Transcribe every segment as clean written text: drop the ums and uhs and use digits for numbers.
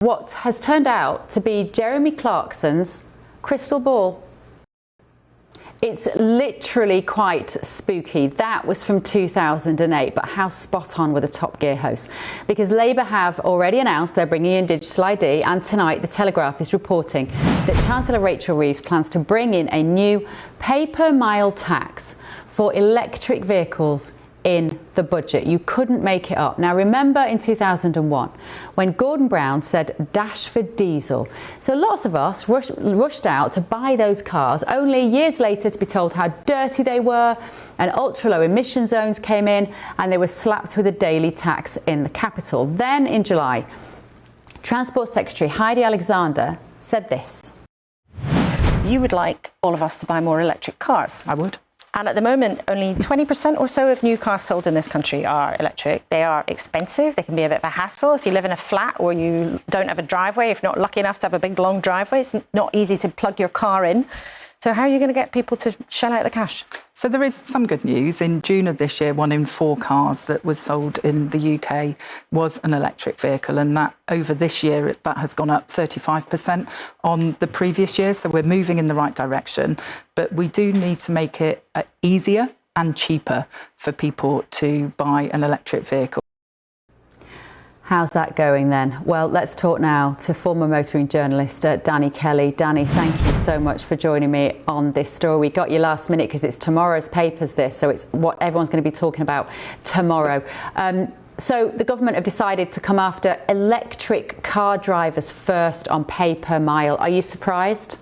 what has turned out to be Jeremy Clarkson's crystal ball. It's literally quite spooky. That was from 2008, but how spot on were the Top Gear hosts? Because Labour have already announced they're bringing in digital ID, and tonight The Telegraph is reporting that Chancellor Rachel Reeves plans to bring in a new pay-per-mile tax for electric vehicles in the budget. You couldn't make it up. Now remember in 2001 when Gordon Brown said dash for diesel. So lots of us rushed out to buy those cars, only years later to be told how dirty they were, and ultra low emission zones came in and they were slapped with a daily tax in the capital. Then in July, Transport Secretary Heidi Alexander said this. You would like all of us to buy more electric cars. I would. And at the moment, only 20% or so of new cars sold in this country are electric. They are expensive. They can be a bit of a hassle. If you live in a flat or you don't have a driveway, if you're not lucky enough to have a big, long driveway, it's not easy to plug your car in. So how are you going to get people to shell out the cash? So there is some good news. In June of this year, 1 in 4 cars that was sold in the UK was an electric vehicle, and that over this year that has gone up 35% on the previous year. So we're moving in the right direction, but we do need to make it easier and cheaper for people to buy an electric vehicle. How's that going then? Well, let's talk now to former motoring journalist Danny Kelly. Danny, thank you so much for joining me on this story. We got you last minute because it's tomorrow's papers this, so it's what everyone's going to be talking about tomorrow. So the government have decided to come after electric car drivers first on pay per mile. Are you surprised?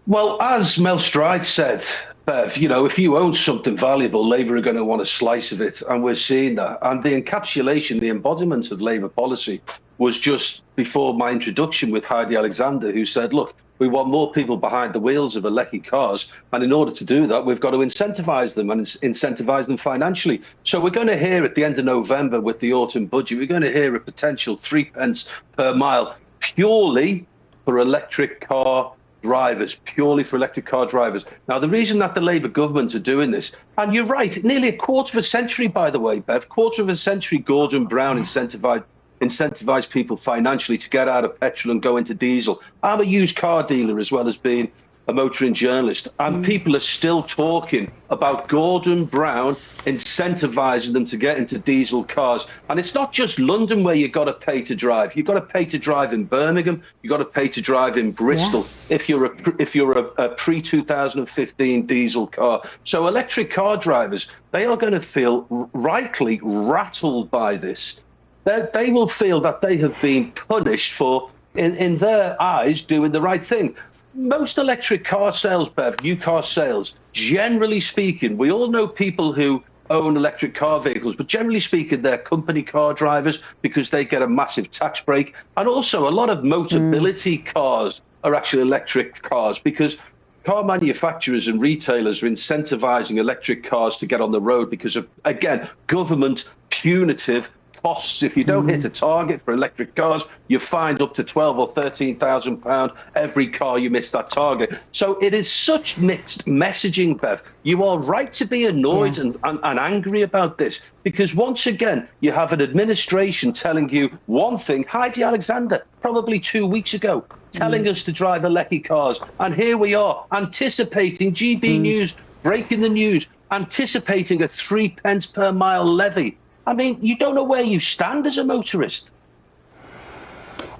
Well, as Mel Stride said, Bev, you know, if you own something valuable, Labour are going to want a slice of it, and we're seeing that. And the encapsulation, the embodiment of Labour policy was just before my introduction with Heidi Alexander, who said, look, we want more people behind the wheels of electric cars, and in order to do that, we've got to incentivise them and incentivise them financially. So we're going to hear at the end of November with the autumn budget, we're going to hear a potential 3 pence per mile purely for electric car drivers, purely for electric car drivers. Now, the reason that the Labour government are doing this, and you're right, nearly a quarter of a century, by the way, Bev, quarter of a century, Gordon Brown incentivise people financially to get out of petrol and go into diesel. I'm a used car dealer as well as being a motoring journalist, and people are still talking about Gordon Brown incentivising them to get into diesel cars. And it's not just London where you've got to pay to drive. You've got to pay to drive in Birmingham. You've got to pay to drive in Bristol if you're a pre-2015 diesel car. So electric car drivers, they are going to feel rightly rattled by this. They will feel that they have been punished for, in their eyes, doing the right thing. Most electric car sales, Bev, new car sales, generally speaking, we all know people who own electric car vehicles, but generally speaking, they're company car drivers because they get a massive tax break. And also a lot of motability cars are actually electric cars because car manufacturers and retailers are incentivizing electric cars to get on the road because of, again, government punitive costs. If you don't hit a target for electric cars, you're fined up to £12,000 or £13,000 every car you miss that target. So it is such mixed messaging, Bev. You are right to be annoyed and angry about this because once again, you have an administration telling you one thing. Heidi Alexander, probably 2 weeks ago, telling us to drive electric cars. And here we are anticipating GB News, breaking the news, anticipating a 3 pence per mile levy. I mean, you don't know where you stand as a motorist.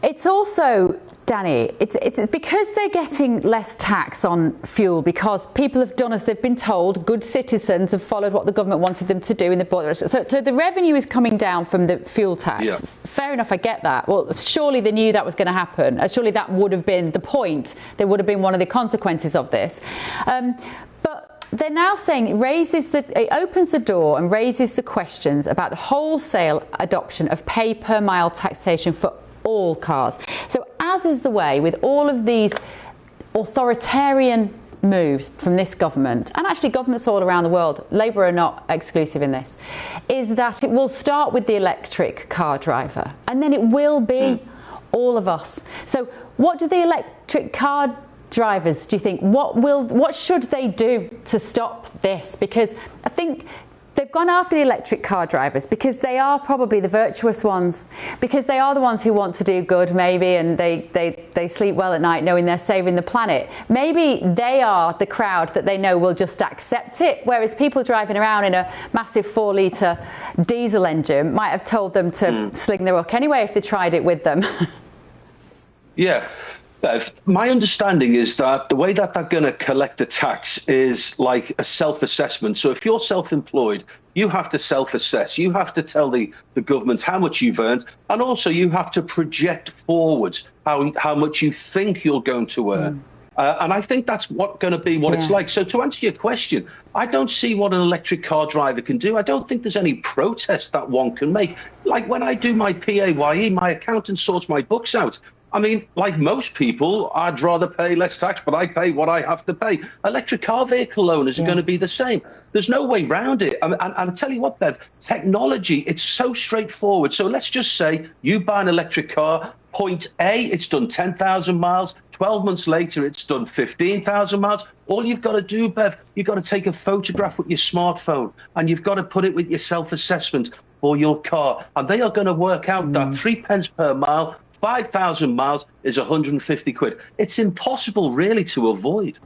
It's also, Danny, it's because they're getting less tax on fuel because people have done as they've been told, good citizens have followed what the government wanted them to do in the budget. So the revenue is coming down from the fuel tax. Yeah. Fair enough, I get that. Well, surely they knew that was going to happen. Surely that would have been the point. There would have been one of the consequences of this. But they're now saying it opens the door and raises the questions about the wholesale adoption of pay per mile taxation for all cars. So as is the way with all of these authoritarian moves from this government, and actually governments all around the world, Labour are not exclusive in this, is that it will start with the electric car driver and then it will be all of us. So what do the electric car drivers, do you think, what should they do to stop this? Because I think They've gone after the electric car drivers because they are probably the virtuous ones, because they are the ones who want to do good maybe, and they sleep well at night knowing they're saving the planet. Maybe they are the crowd that they know will just accept it, whereas people driving around in a massive 4-litre diesel engine might have told them to sling their hook anyway if they tried it with them. Yeah. Bev, my understanding is that the way that they're going to collect the tax is like a self-assessment. So if you're self-employed, you have to self-assess. You have to tell the government how much you've earned, and also you have to project forwards how much you think you're going to earn. And I think that's going to be what it's like. So to answer your question, I don't see what an electric car driver can do. I don't think there's any protest that one can make. Like when I do my PAYE, my accountant sorts my books out. I mean, like most people, I'd rather pay less tax, but I pay what I have to pay. Electric car vehicle owners are going to be the same. There's no way around it. And I'll tell you what, Bev, technology, it's so straightforward. So let's just say you buy an electric car, point A, it's done 10,000 miles. 12 months later, it's done 15,000 miles. All you've got to do, Bev, you've got to take a photograph with your smartphone, and you've got to put it with your self-assessment for your car. And they are going to work out that 3 pence per mile, 5,000 miles is 150 quid. It's impossible really to avoid.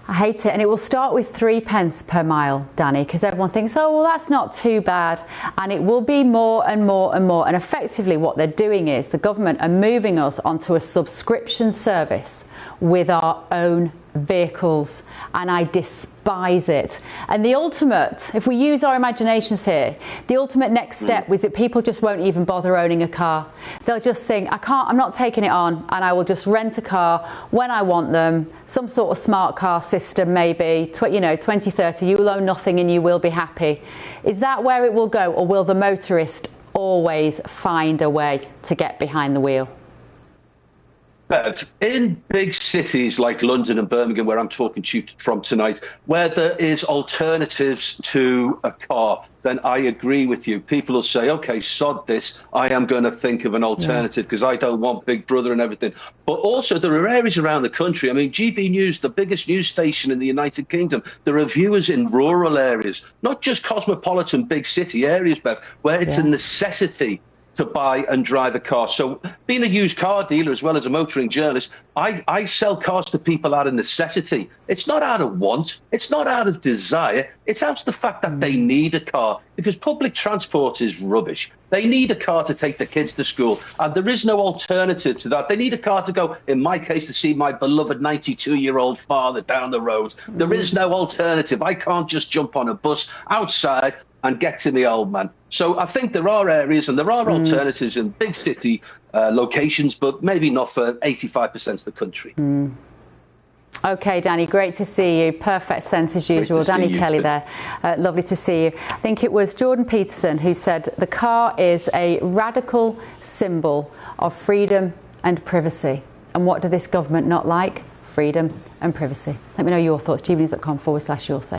I hate it, and it will start with 3 pence per mile, Danny, because everyone thinks, oh, well, that's not too bad, and it will be more and more and more. And effectively what they're doing is the government are moving us onto a subscription service with our own vehicles, and I despise it. And the ultimate, if we use our imaginations here, the ultimate next step is that people just won't even bother owning a car. They'll just think, I'm not taking it on, and I will just rent a car when I want them, some sort of smart car system maybe, 2030, you will own nothing and you will be happy. Is that where it will go, or will the motorist always find a way to get behind the wheel? But in big cities like London and Birmingham, where I'm talking to you from tonight, where there is alternatives to a car, then I agree with you. People will say, okay, sod this. I am going to think of an alternative because I don't want Big Brother and everything. But also there are areas around the country. I mean, GB News, the biggest news station in the United Kingdom, there are viewers in rural areas, not just cosmopolitan big city areas, Bev, where it's a necessity to buy and drive a car. So being a used car dealer as well as a motoring journalist, I sell cars to people out of necessity. It's not out of want. It's not out of desire. It's out of the fact that they need a car, because public transport is rubbish. They need a car to take the kids to school, and there is no alternative to that. They need a car to go, in my case, to see my beloved 92-year-old father down the road. There is no alternative. I can't just jump on a bus outside and get to the old man. So I think there are areas and there are alternatives in big city locations, but maybe not for 85% of the country. Okay, Danny, great to see you. Perfect sense as usual. Danny Kelly there. Lovely to see you. I think it was Jordan Peterson who said the car is a radical symbol of freedom and privacy. And what do this government not like? Freedom and privacy. Let me know your thoughts. gbnews.com/you'll say.